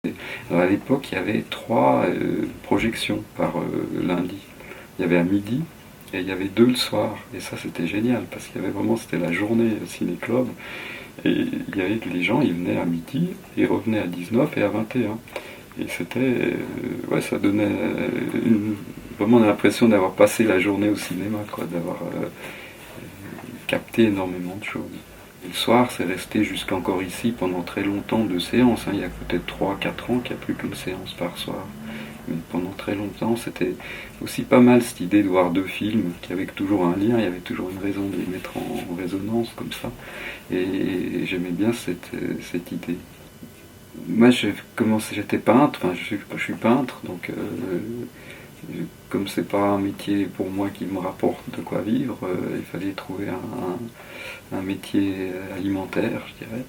Alors à l'époque, il y avait 3 projections par lundi. Il y avait à midi et il y avait 2 le soir. Et ça, c'était génial parce qu'il y avait vraiment, c'était la journée ciné-club. Et il y avait les gens, ils venaient à midi, ils revenaient à 19 et à 21. Et c'était, ouais, ça donnait vraiment l'impression d'avoir passé la journée au cinéma, quoi, d'avoir capté énormément de choses. Et le soir, c'est resté jusqu'encore ici pendant très longtemps de séances. Il y a peut-être 3-4 ans qu'il n'y a plus qu'une séance par soir. Mais pendant très longtemps, c'était aussi pas mal cette idée de voir 2 films qui avaient toujours un lien, il y avait toujours une raison de les mettre en résonance comme ça. Et j'aimais bien cette idée. Moi, j'étais peintre, enfin, je suis peintre, donc comme c'est pas un métier pour moi qui me rapporte de quoi vivre, il fallait trouver un métier alimentaire, je dirais.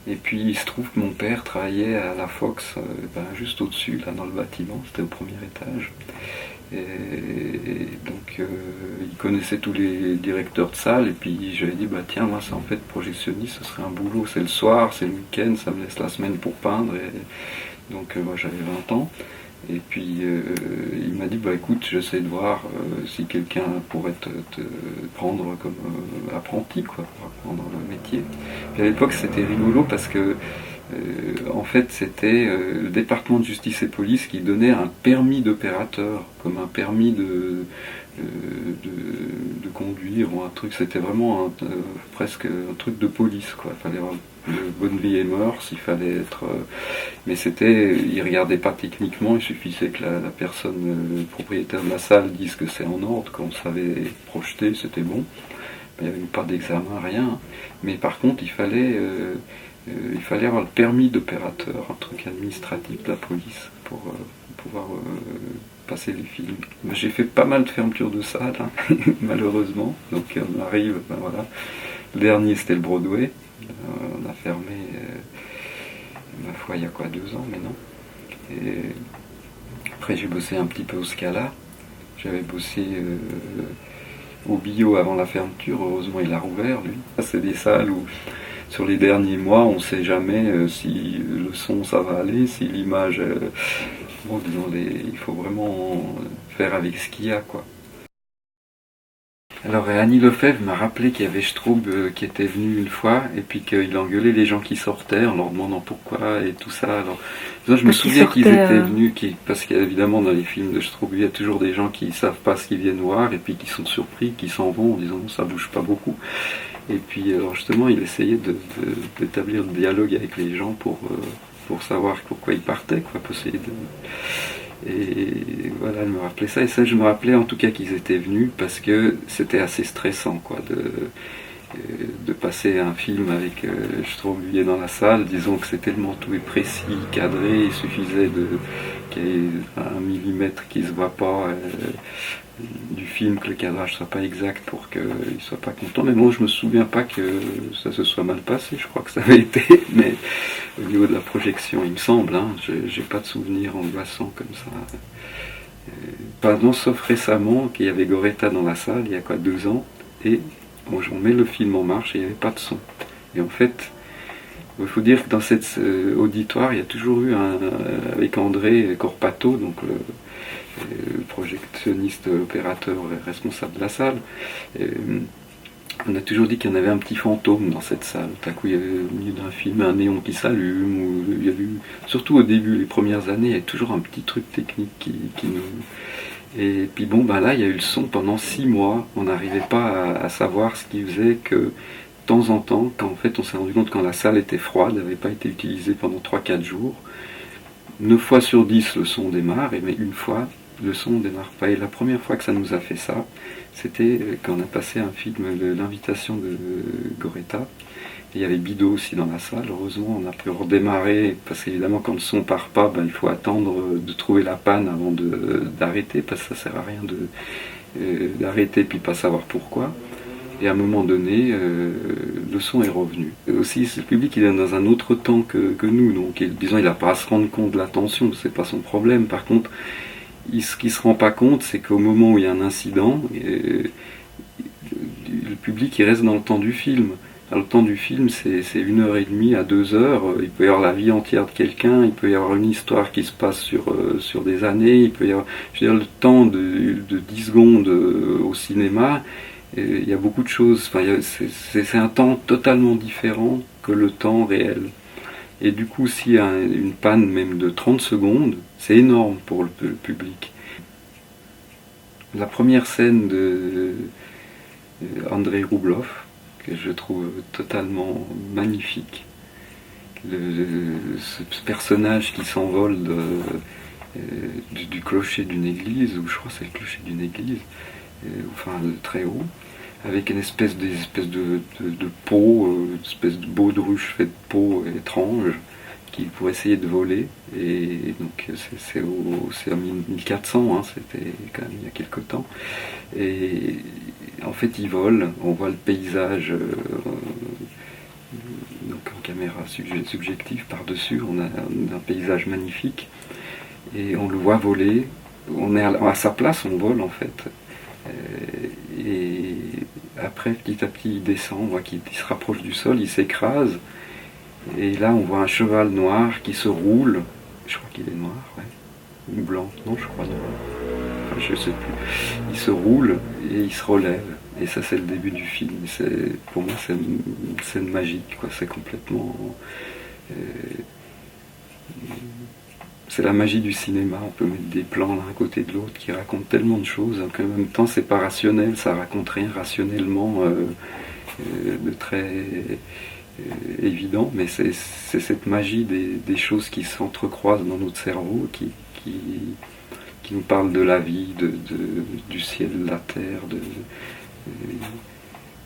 Et puis il se trouve que mon père travaillait à la Fox, juste au-dessus, là dans le bâtiment, c'était au premier étage. Et donc il connaissait tous les directeurs de salle, et puis j'avais dit, bah tiens, moi c'est en fait projectionniste, ce serait un boulot, c'est le soir, c'est le week-end, ça me laisse la semaine pour peindre. Et donc moi j'avais 20 ans. Et puis il m'a dit, bah écoute, j'essaie de voir si quelqu'un pourrait te prendre comme apprenti, quoi, pour apprendre le métier. Puis à l'époque c'était rigolo parce que en fait c'était le département de justice et police qui donnait un permis d'opérateur, comme un permis de conduire ou un truc, c'était vraiment presque un truc de police, quoi. Il fallait avoir de bonne vie et mœurs, il fallait être... mais c'était, il regardait pas techniquement, il suffisait que la personne, le propriétaire de la salle dise que c'est en ordre, qu'on savait projeter, c'était bon. Il n'y avait pas d'examen, rien. Mais par contre, il fallait avoir le permis d'opérateur, un truc administratif de la police, pour pouvoir passer les films. J'ai fait pas mal de fermetures de salles, hein, malheureusement. Donc on arrive, ben voilà. Le dernier, c'était le Broadway. On a fermé, ma foi, il y a quoi, 2 ans maintenant. Et après, j'ai bossé un petit peu au Scala. J'avais bossé au Bio avant la fermeture. Heureusement, il a rouvert, lui. C'est des salles où, sur les derniers mois, on ne sait jamais si le son, ça va aller, si l'image... bon, disons, il faut vraiment faire avec ce qu'il y a, quoi. Alors Annie Lefebvre m'a rappelé qu'il y avait Straub qui était venu une fois et puis qu'il engueulait les gens qui sortaient en leur demandant pourquoi et tout ça. Alors je me souviens qu'ils étaient venus, parce qu'évidemment dans les films de Straub il y a toujours des gens qui savent pas ce qu'ils viennent voir et puis qui sont surpris, qui s'en vont en disant non, ça bouge pas beaucoup. Et puis alors justement il essayait d'établir le dialogue avec les gens pour savoir pourquoi ils partaient, quoi, pour essayer de... Et voilà, elle me rappelait ça. Et ça, je me rappelais en tout cas qu'ils étaient venus parce que c'était assez stressant, quoi, de passer un film avec Straublier dans la salle. Disons que c'est tellement tout est précis, cadré, il suffisait qu'il y ait 1 millimètre qui se voit pas du film, que le cadrage soit pas exact pour qu'il soit pas content. Mais bon, je me souviens pas que ça se soit mal passé, je crois que ça avait été, mais au niveau de la projection, il me semble, hein, j'ai pas de souvenir angoissant comme ça. Pardon, sauf récemment qu'il y avait Goretta dans la salle, il y a quoi, 2 ans, et bon, on met le film en marche et il n'y avait pas de son. Et en fait, il faut dire que dans cet auditoire, il y a toujours eu avec André Corpato, donc le projectionniste, opérateur responsable de la salle, on a toujours dit qu'il y en avait un petit fantôme dans cette salle. Tout à coup, il y avait au milieu d'un film un néon qui s'allume, ou il y avait eu, surtout au début, les premières années, il y avait toujours un petit truc technique qui nous... Et puis bon, ben là, il y a eu le son pendant 6 mois. On n'arrivait pas à savoir ce qui faisait que, de temps en temps, quand en fait on s'est rendu compte quand la salle était froide, n'avait pas été utilisée pendant 3-4 jours, 9 fois sur 10, le son démarre, mais une fois, le son ne démarre pas. Et la première fois que ça nous a fait ça, c'était quand on a passé un film, L'invitation de Goretta. Et il y avait Bido aussi dans la salle. Heureusement, on a pu redémarrer, parce qu'évidemment, quand le son part pas, il faut attendre de trouver la panne avant d'arrêter, parce que ça sert à rien d'arrêter puis pas savoir pourquoi. Et à un moment donné, le son est revenu. Et aussi, le public il est dans un autre temps que nous, donc disons, il n'a pas à se rendre compte de la tension, c'est pas son problème. Par contre, ce qu'il ne se rend pas compte, c'est qu'au moment où il y a un incident, le public il reste dans le temps du film. Alors, le temps du film, c'est 1 heure et demie à 2 heures. Il peut y avoir la vie entière de quelqu'un, il peut y avoir une histoire qui se passe sur des années, il peut y avoir, je veux dire, le temps de 10 secondes au cinéma. Il y a beaucoup de choses, enfin, c'est un temps totalement différent que le temps réel. Et du coup, s'il y a une panne même de 30 secondes, c'est énorme pour le public. La première scène de Andrei Rublev, que je trouve totalement magnifique. Ce personnage qui s'envole du clocher d'une église, ou je crois que c'est le clocher d'une église, enfin de très haut, avec une espèce de peau, une espèce de baudruche faite de peau étrange, pour essayer de voler. Et donc c'est en 1400, hein, c'était quand même il y a quelque temps. Et en fait il vole, on voit le paysage donc en caméra subjective par-dessus, on a un paysage magnifique et on le voit voler, on est à sa place, on vole en fait. Et après petit à petit il descend, on voit qu'il se rapproche du sol, il s'écrase. Et là, on voit un cheval noir qui se roule. Je crois qu'il est noir, ouais. Ou blanc. Non, je crois noir. Enfin, je sais plus. Il se roule et il se relève. Et ça, c'est le début du film. Pour moi, c'est une scène magique, quoi. C'est complètement. C'est la magie du cinéma. On peut mettre des plans l'un à côté de l'autre qui racontent tellement de choses. En même temps, c'est pas rationnel. Ça raconte rien rationnellement de très évident, mais c'est cette magie des choses qui s'entrecroisent dans notre cerveau, qui nous parlent de la vie, du ciel, de la terre, de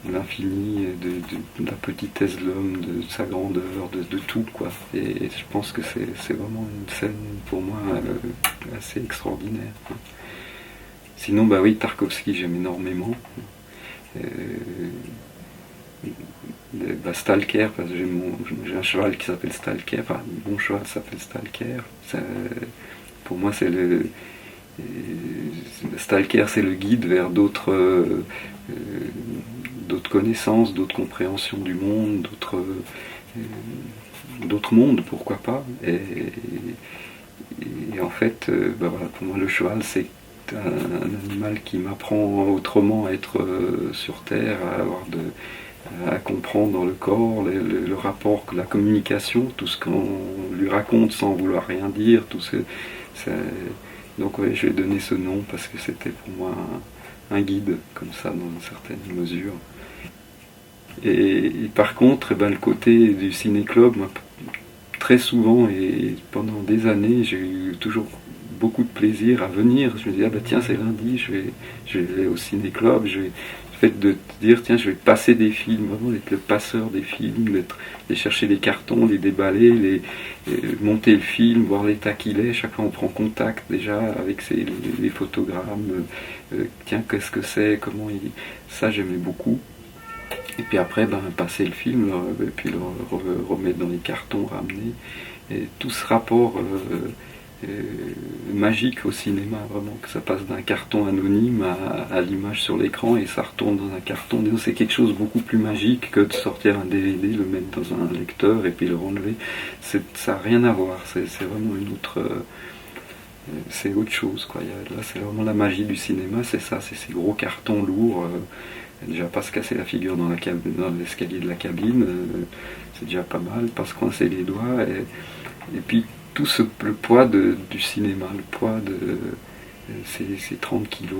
l'infini, de la petitesse de l'homme, de sa grandeur, de tout, quoi. Et je pense que c'est vraiment une scène, pour moi, assez extraordinaire. Sinon, bah oui, Tarkovsky, j'aime énormément. Stalker, parce que j'ai un cheval qui s'appelle Stalker, enfin mon cheval s'appelle Stalker. Pour moi, Stalker, c'est le guide vers d'autres connaissances, d'autres compréhensions du monde, d'autres mondes, pourquoi pas. Et en fait, voilà, pour moi, le cheval, c'est un animal qui m'apprend autrement à être sur Terre, à comprendre dans le corps, le rapport, la communication, tout ce qu'on lui raconte sans vouloir rien dire. Donc ouais, je vais donner ce nom parce que c'était pour moi un guide, comme ça, dans une certaine mesure. Et par contre, le côté du ciné-club, moi, très souvent et pendant des années, j'ai eu toujours beaucoup de plaisir à venir. Je me dis, ah bah tiens, c'est lundi, je vais au ciné-club, le fait de te dire, tiens, je vais passer des films, vraiment être le passeur des films, aller chercher les cartons, les déballer, monter le film, voir l'état qu'il est. Chaque fois, on prend contact déjà avec les photogrammes. Tiens, qu'est-ce que c'est, ça, j'aimais beaucoup. Et puis après, passer le film, et puis le remettre dans les cartons, ramener. Et tout ce rapport magique au cinéma, vraiment, que ça passe d'un carton anonyme à l'image sur l'écran et ça retourne dans un carton. C'est quelque chose de beaucoup plus magique que de sortir un DVD, le mettre dans un lecteur et puis le renlever. Ça n'a rien à voir, c'est vraiment une autre... c'est autre chose, quoi. Là, c'est vraiment la magie du cinéma, c'est ça, c'est ces gros cartons lourds. Déjà pas se casser la figure dans l'escalier de la cabine, c'est déjà pas mal, pas se coincer les doigts. Et puis tout le poids du cinéma, le poids de ces 30 kilos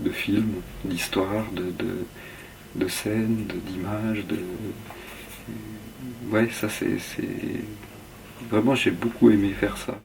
de films, d'histoire, de scènes, d'images, ouais, ça c'est... Vraiment, j'ai beaucoup aimé faire ça.